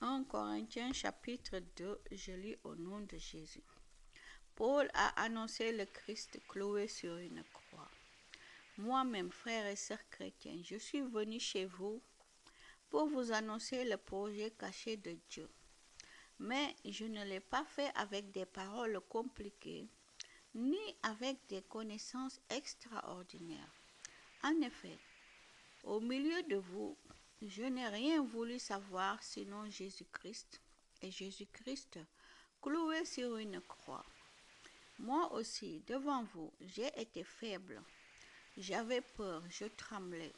1 Corinthiens chapitre 2, je lis au nom de Jésus. Paul a annoncé le Christ cloué sur une croix. Moi-même, frères et sœurs chrétiens, je suis venu chez vous pour vous annoncer le projet caché de Dieu. Mais je ne l'ai pas fait avec des paroles compliquées, ni avec des connaissances extraordinaires. En effet, au milieu de vous, je n'ai rien voulu savoir sinon Jésus-Christ et Jésus-Christ cloué sur une croix. Moi aussi, devant vous, j'ai été faible. J'avais peur, je tremblais.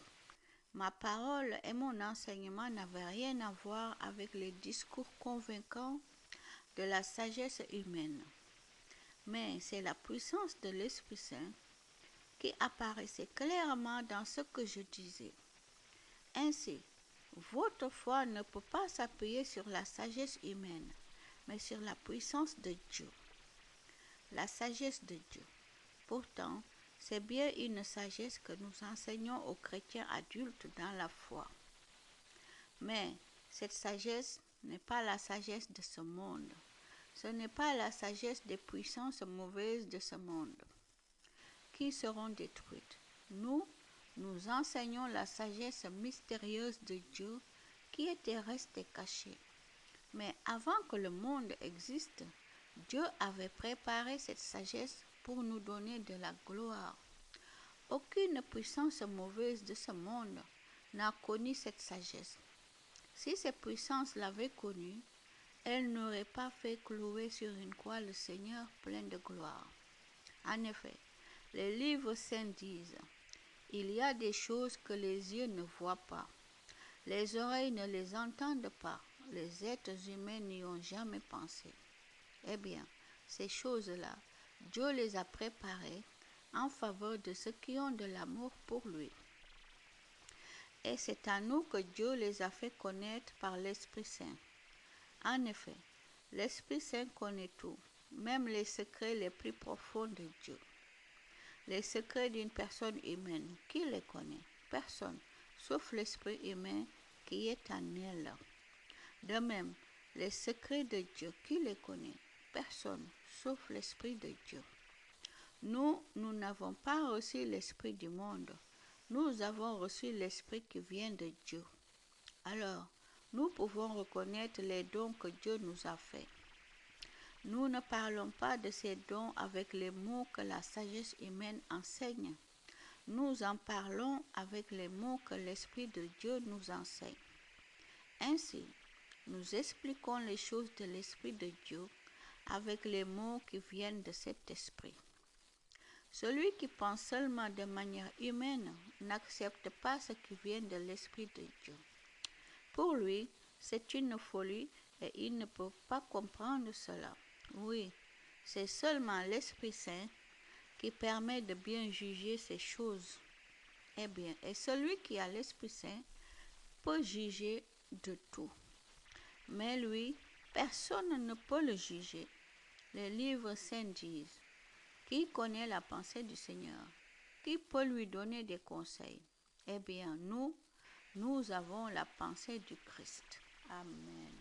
Ma parole et mon enseignement n'avaient rien à voir avec les discours convaincants de la sagesse humaine. Mais c'est la puissance de l'Esprit Saint qui apparaissait clairement dans ce que je disais. Ainsi, votre foi ne peut pas s'appuyer sur la sagesse humaine, mais sur la puissance de Dieu. La sagesse de Dieu. Pourtant, c'est bien une sagesse que nous enseignons aux chrétiens adultes dans la foi. Mais cette sagesse n'est pas la sagesse de ce monde. Ce n'est pas la sagesse des puissances mauvaises de ce monde qui seront détruites. Nous enseignons la sagesse mystérieuse de Dieu qui était restée cachée. Mais avant que le monde existe, Dieu avait préparé cette sagesse pour nous donner de la gloire. Aucune puissance mauvaise de ce monde n'a connu cette sagesse. Si ces puissances l'avaient connue, elles n'auraient pas fait clouer sur une croix le Seigneur plein de gloire. En effet, les livres saints disent, « Il y a des choses que les yeux ne voient pas, les oreilles ne les entendent pas, les êtres humains n'y ont jamais pensé. » Eh bien, ces choses-là, Dieu les a préparées en faveur de ceux qui ont de l'amour pour lui. Et c'est à nous que Dieu les a fait connaître par l'Esprit Saint. En effet, l'Esprit Saint connaît tout, même les secrets les plus profonds de Dieu. Les secrets d'une personne humaine, qui les connaît? Personne, sauf l'esprit humain qui est en elle. De même, les secrets de Dieu, qui les connaît? Personne, sauf l'Esprit de Dieu. Nous n'avons pas reçu l'Esprit du monde. Nous avons reçu l'Esprit qui vient de Dieu. Alors, nous pouvons reconnaître les dons que Dieu nous a faits. Nous ne parlons pas de ces dons avec les mots que la sagesse humaine enseigne. Nous en parlons avec les mots que l'Esprit de Dieu nous enseigne. Ainsi, nous expliquons les choses de l'Esprit de Dieu avec les mots qui viennent de cet Esprit. Celui qui pense seulement de manière humaine n'accepte pas ce qui vient de l'Esprit de Dieu. Pour lui, c'est une folie et il ne peut pas comprendre cela. Oui, c'est seulement l'Esprit Saint qui permet de bien juger ces choses. Eh bien, et celui qui a l'Esprit Saint peut juger de tout. Mais lui, personne ne peut le juger. Les livres saints disent, qui connaît la pensée du Seigneur? Qui peut lui donner des conseils? Eh bien, nous avons la pensée du Christ. Amen.